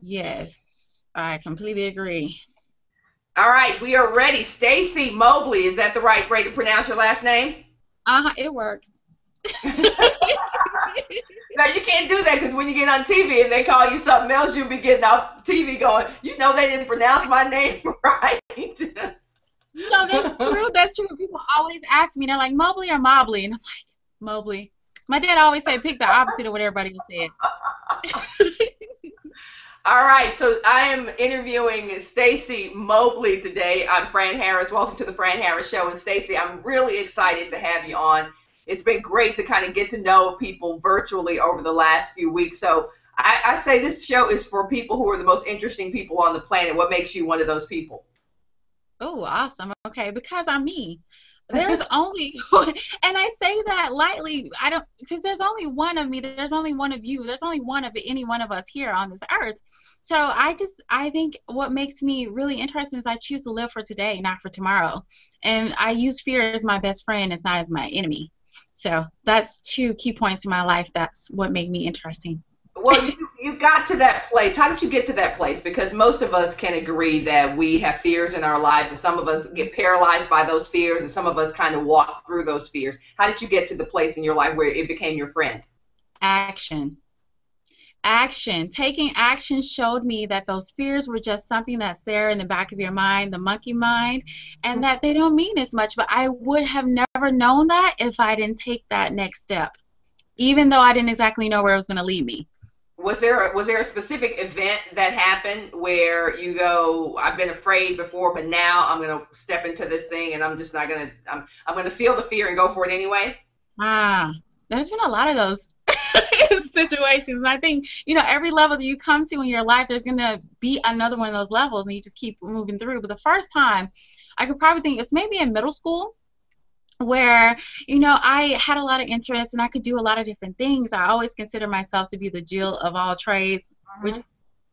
Yes, I completely agree. All right, we are ready. Stacy Mobley, is that the right way to pronounce your last name? It works. Now you can't do that because when you get on TV and they call you something else, you'll be getting off TV going, you know they didn't pronounce my name right. No, that's true. That's true. People always ask me, they're like, Mobley or Mobley? And I'm like, Mobley. My dad always said, pick the opposite of what everybody else said. All right, so I am interviewing Stacy Mobley today. I'm Fran Harris. Welcome to the Fran Harris Show. And Stacy, I'm really excited to have you on. It's been great to kind of get to know people virtually over the last few weeks. So I say this show is for people who are the most interesting people on the planet. What makes you one of those people? Oh, awesome. Okay, because I'm me. There's only one, and I say that lightly. I don't, because there's only one of me. There's only one of you. There's only one of any one of us here on this earth. So I think what makes me really interesting is I choose to live for today, not for tomorrow. And I use fear as my best friend, it's not as my enemy. So that's two key points in my life. That's what made me interesting. Well, you got to that place. How did you get to that place? Because most of us can agree that we have fears in our lives, and some of us get paralyzed by those fears, and some of us kind of walk through those fears. How did you get to the place in your life where it became your friend? Action. Action. Taking action showed me that those fears were just something that's there in the back of your mind, the monkey mind, and that they don't mean as much. But I would have never known that if I didn't take that next step, even though I didn't exactly know where it was going to lead me. Was there a specific event that happened where you go, I've been afraid before, but now I'm going to step into this thing and I'm just not going to I'm going to feel the fear and go for it anyway? Ah, there's been a lot of those situations. I think, every level that you come to in your life, there's going to be another one of those levels, and you just keep moving through. But the first time, I could probably think it's maybe in middle school where, I had a lot of interest and I could do a lot of different things. I always consider myself to be the Jill of all trades, which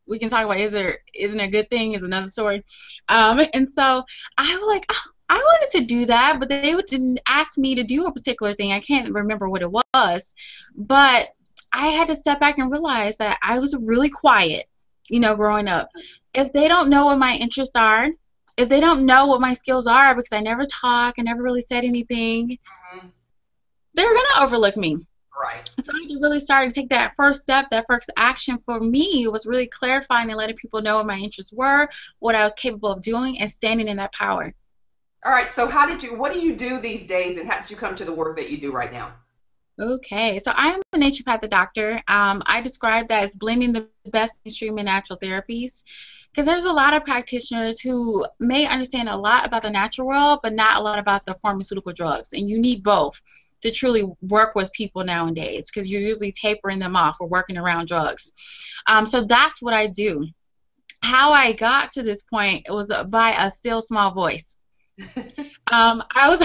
we can talk about isn't a good thing is another story. And so I was like, oh, I wanted to do that, but they didn't ask me to do a particular thing. I can't remember what it was, but I had to step back and realize that I was really quiet, growing up. If they don't know what my interests are, if they don't know what my skills are, because I never talk, I never really said anything, Mhm. they're gonna overlook me. Right. So I had to really start to take that first step, that first action for me was really clarifying and letting people know what my interests were, what I was capable of doing, and standing in that power. All right. So what do you do these days and how did you come to the work that you do right now? Okay, so I'm a naturopathic doctor. I describe that as blending the best mainstream and natural therapies because there's a lot of practitioners who may understand a lot about the natural world, but not a lot about the pharmaceutical drugs. And you need both to truly work with people nowadays because you're usually tapering them off or working around drugs. So that's what I do. How I got to this point was by a still small voice. I was,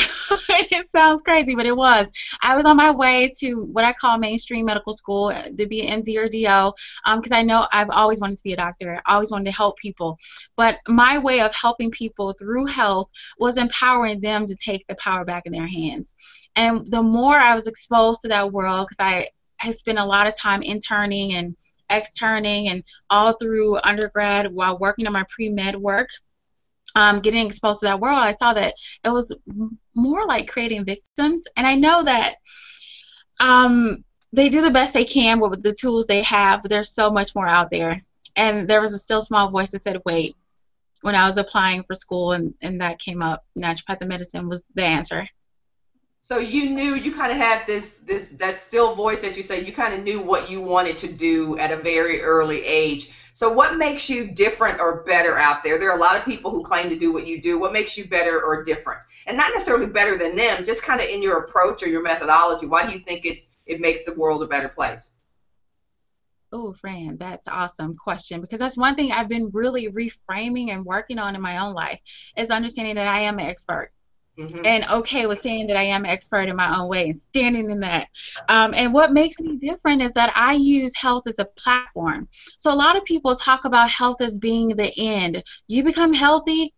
it sounds crazy, but it was. I was on my way to what I call mainstream medical school to be an MD or DO because I know I've always wanted to be a doctor. I always wanted to help people. But my way of helping people through health was empowering them to take the power back in their hands. And the more I was exposed to that world, because I had spent a lot of time interning and externing and all through undergrad while working on my pre-med work, getting exposed to that world, I saw that it was more like creating victims. And I know that they do the best they can with the tools they have, but there's so much more out there. And there was a still small voice that said, wait, when I was applying for school and that came up, naturopathic medicine was the answer. So you knew you kind of had that still voice that you say you kind of knew what you wanted to do at a very early age. So what makes you different or better out there? There are a lot of people who claim to do what you do. What makes you better or different? And not necessarily better than them, just kind of in your approach or your methodology. Why do you think it makes the world a better place? Oh, Fran, that's an awesome question because that's one thing I've been really reframing and working on in my own life is understanding that I am an expert. Hmm. And okay with saying that I am an expert in my own way and standing in that. And what makes me different is that I use health as a platform. So a lot of people talk about health as being the end. You become healthy,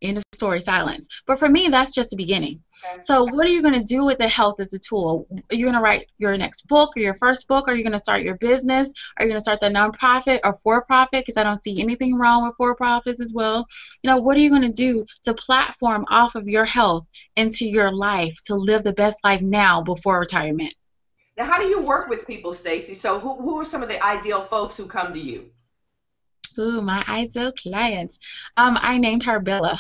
end of story, silence. But for me, that's just the beginning. Okay. So what are you going to do with the health as a tool? Are you going to write your next book or your first book? Are you going to start your business? Are you going to start the nonprofit or for-profit? Because I don't see anything wrong with for-profits as well. You know, what are you going to do to platform off of your health into your life to live the best life now before retirement? Now, how do you work with people, Stacy? So who are some of the ideal folks who come to you? Ooh, my ideal clients. I named her Bella.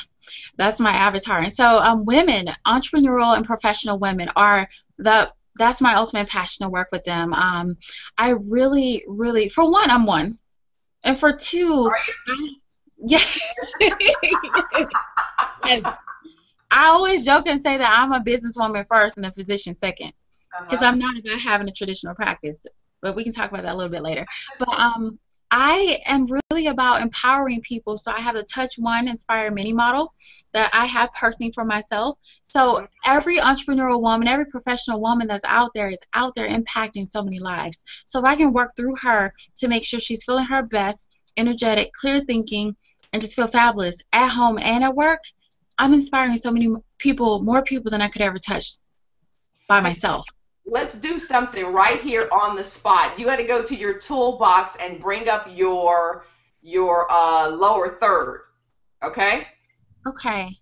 That's my avatar. And so women, entrepreneurial and professional women are that's my ultimate passion to work with them. I really, really, for one, I'm one. And for two, yeah. I always joke and say that I'm a businesswoman first and a physician second. Because I'm not about having a traditional practice. But we can talk about that a little bit later. But I am really about empowering people. So I have the Touch One Inspire Many model that I have personally for myself. So every entrepreneurial woman, every professional woman that's out there is out there impacting so many lives. So if I can work through her to make sure she's feeling her best, energetic, clear thinking, and just feel fabulous at home and at work, I'm inspiring so many people, more people than I could ever touch by myself. Let's do something right here on the spot. You got to go to your toolbox and bring up your lower third. Okay? Okay.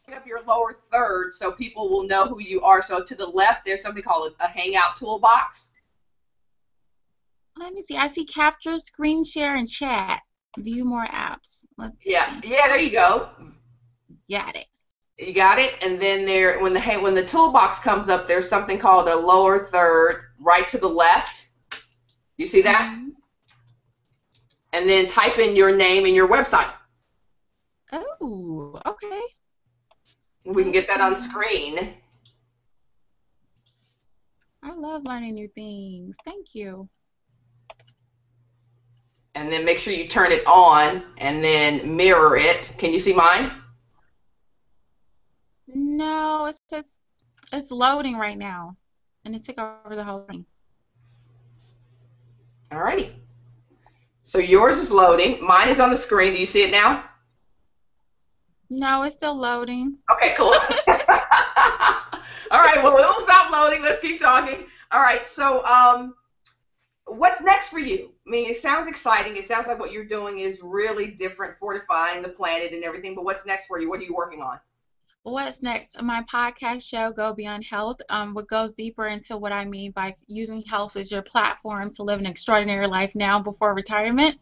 Bring up your lower third so people will know who you are. So to the left, there's something called a Hangout Toolbox. Let me see. I see capture, screen share, and chat. View more apps. Let's see. Yeah, there you go. Got it. You got it? And then there, when the toolbox comes up, there's something called a lower third right to the left. You see that? Mm-hmm. And then type in your name and your website. Oh, okay. We can get that on screen. I love learning new things. Thank you. And then make sure you turn it on and then mirror it. Can you see mine? No, it says it's loading right now, and it took over the whole thing. All right. So yours is loading. Mine is on the screen. Do you see it now? No, it's still loading. Okay, cool. All right, well, it'll stop loading. Let's keep talking. All right, so what's next for you? I mean, it sounds exciting. It sounds like what you're doing is really different, fortifying the planet and everything, but what's next for you? What are you working on? What's next? My podcast show, Go Beyond Health, what goes deeper into what I mean by using health as your platform to live an extraordinary life now before retirement.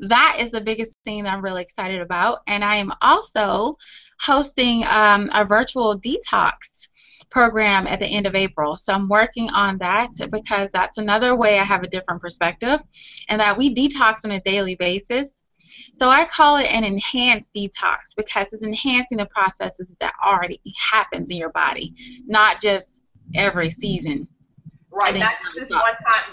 That is the biggest thing that I'm really excited about. And I am also hosting a virtual detox program at the end of April. So I'm working on that because that's another way I have a different perspective, and that we detox on a daily basis. So I call it an enhanced detox because it's enhancing the processes that already happens in your body, not just every season. Right, not just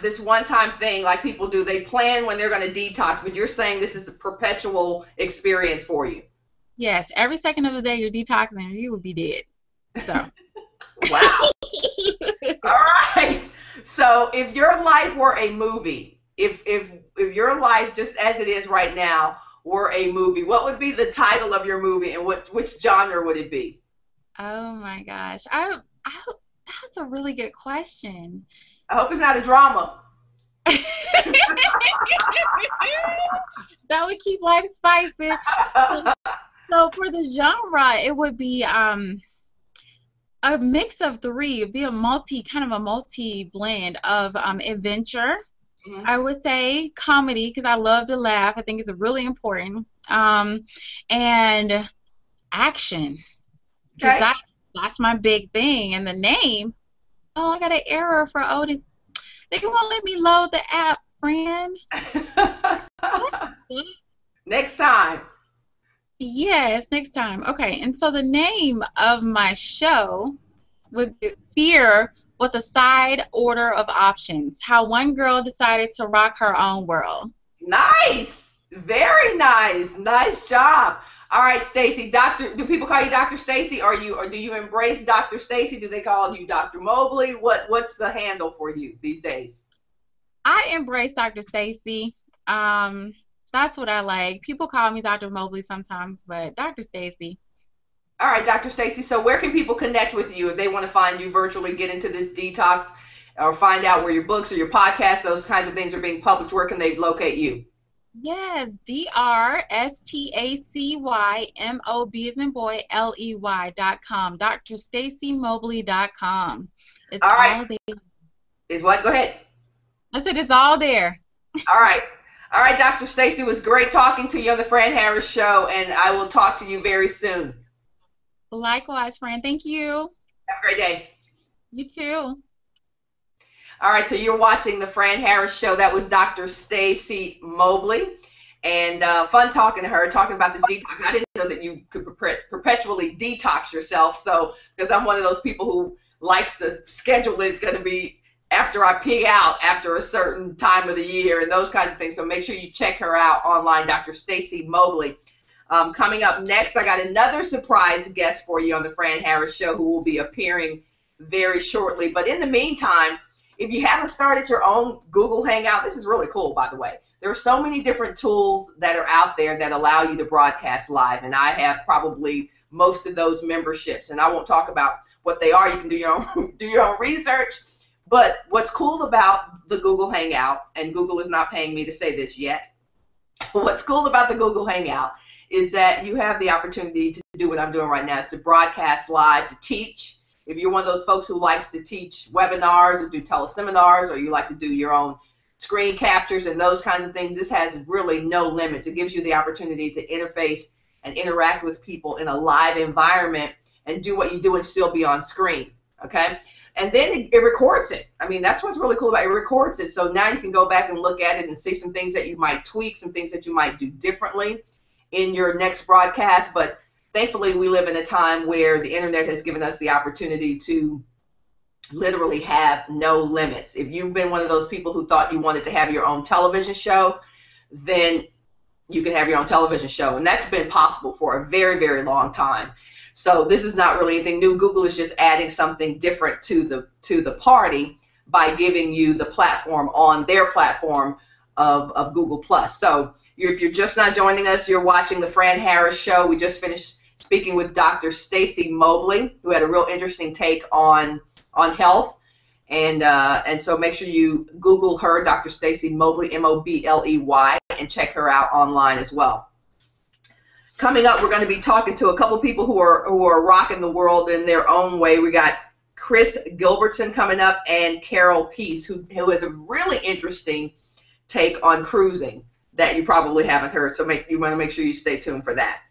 this one time thing like people do. They plan when they're going to detox, but you're saying this is a perpetual experience for you. Yes, every second of the day you're detoxing, you would be dead. So. Wow. All right. So if your life were a movie, if your life just as it is right now were a movie, what would be the title of your movie and which genre would it be? Oh my gosh. That's a really good question. I hope it's not a drama. That would keep life spicy. So for the genre, it would be a mix of three. It'd be a multi blend of adventure. Mm-hmm. I would say comedy because I love to laugh. I think it's really important. And action. Okay. That's my big thing. And the name, I got an error for Odin. They won't let me load the app, Fran. Next time. Yes, next time. Okay, and so the name of my show would be Fear with a Side Order of Options. How one girl decided to rock her own world. Nice. Very nice. Nice job. All right, Stacy. Do people call you Dr. Stacy? Or do you embrace Dr. Stacy? Do they call you Dr. Mobley? What's the handle for you these days? I embrace Dr. Stacy. That's what I like. People call me Dr. Mobley sometimes, but Dr. Stacy. All right, Dr. Stacy. So where can people connect with you if they want to find you virtually, get into this detox, or find out where your books or your podcasts, those kinds of things are being published? Where can they locate you? Yes, DrStacyMobley, as in boy, LEY.com, DrStacyMobley.com. It's All right. all there. Is what? Go ahead. I said it's all there. All right. All right, Dr. Stacy, it was great talking to you on the Fran Harris Show, and I will talk to you very soon. Likewise, Fran. Thank you. Have a great day. You too. All right, so you're watching the Fran Harris Show. That was Dr. Stacy Mobley, and fun talking to her, talking about this detox. I didn't know that you could perpetually detox yourself, so because I'm one of those people who likes to schedule it. It's going to be after I pig out after a certain time of the year and those kinds of things. So make sure you check her out online, Dr. Stacy Mobley. Coming up next, I got another surprise guest for you on the Fran Harris Show who will be appearing very shortly. But in the meantime, if you haven't started your own Google Hangout, this is really cool, by the way. There are so many different tools that are out there that allow you to broadcast live, and I have probably most of those memberships, and I won't talk about what they are. You can do your own research. But what's cool about the Google Hangout, and Google is not paying me to say this yet, what's cool about the Google Hangout is that you have the opportunity to do what I'm doing right now, is to broadcast live, to teach. If you're one of those folks who likes to teach webinars or do teleseminars, or you like to do your own screen captures and those kinds of things, this has really no limits. It gives you the opportunity to interface and interact with people in a live environment and do what you do and still be on screen, okay? And then it records it. I mean, that's what's really cool about it. It records it. So now you can go back and look at it and see some things that you might tweak, some things that you might do differently in your next broadcast. But thankfully, we live in a time where the internet has given us the opportunity to literally have no limits. If you've been one of those people who thought you wanted to have your own television show, then you can have your own television show. And that's been possible for a very, very long time. So this is not really anything new. Google is just adding something different to the party by giving you the platform on their platform of Google+. So if you're just not joining us, you're watching the Fran Harris Show. We just finished speaking with Dr. Stacy Mobley, who had a real interesting take on health. And so make sure you Google her, Dr. Stacy Mobley, M-O-B-L-E-Y, and check her out online as well. Coming up, we're going to be talking to a couple people who are rocking the world in their own way. We got Chris Gilbertson coming up and Carol Peace, who has a really interesting take on cruising that you probably haven't heard. So you want to make sure you stay tuned for that.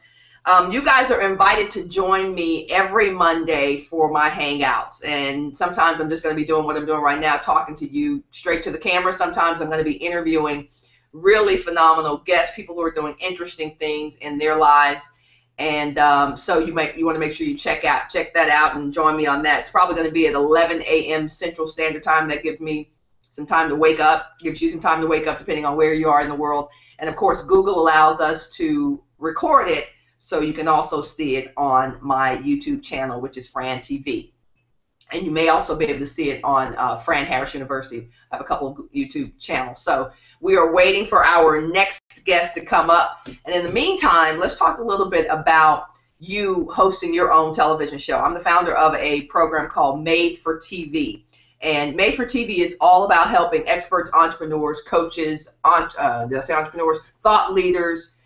You guys are invited to join me every Monday for my Hangouts. And sometimes I'm just going to be doing what I'm doing right now, talking to you straight to the camera. Sometimes I'm going to be interviewing really phenomenal guests, people who are doing interesting things in their lives. And so you want to make sure you check that out and join me on that. It's probably going to be at 11 a.m. Central Standard Time. That gives me some time to wake up, gives you some time to wake up depending on where you are in the world. And of course, Google allows us to record it, so you can also see it on my YouTube channel, which is Fran TV. And you may also be able to see it on Fran Harris University. I have a couple of YouTube channels. So we are waiting for our next guest to come up. And in the meantime, let's talk a little bit about you hosting your own television show. I'm the founder of a program called Made for TV. And Made for TV is all about helping experts, entrepreneurs, coaches, entrepreneurs, thought leaders,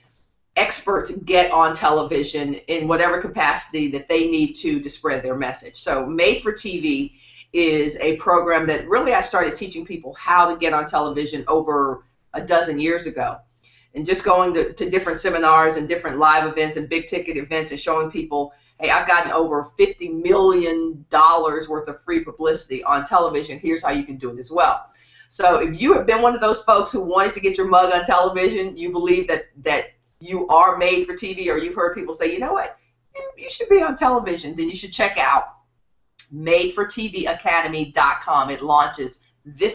experts get on television in whatever capacity that they need to spread their message. So Made for TV is a program that really I started teaching people how to get on television over a dozen years ago. And just going to different seminars and different live events and big ticket events and showing people, hey, I've gotten over $50 million worth of free publicity on television. Here's how you can do it as well. So if you have been one of those folks who wanted to get your mug on television, you believe that you are made for TV, or you've heard people say, you know what, you should be on television, then you should check out madefortvacademy.com. It launches this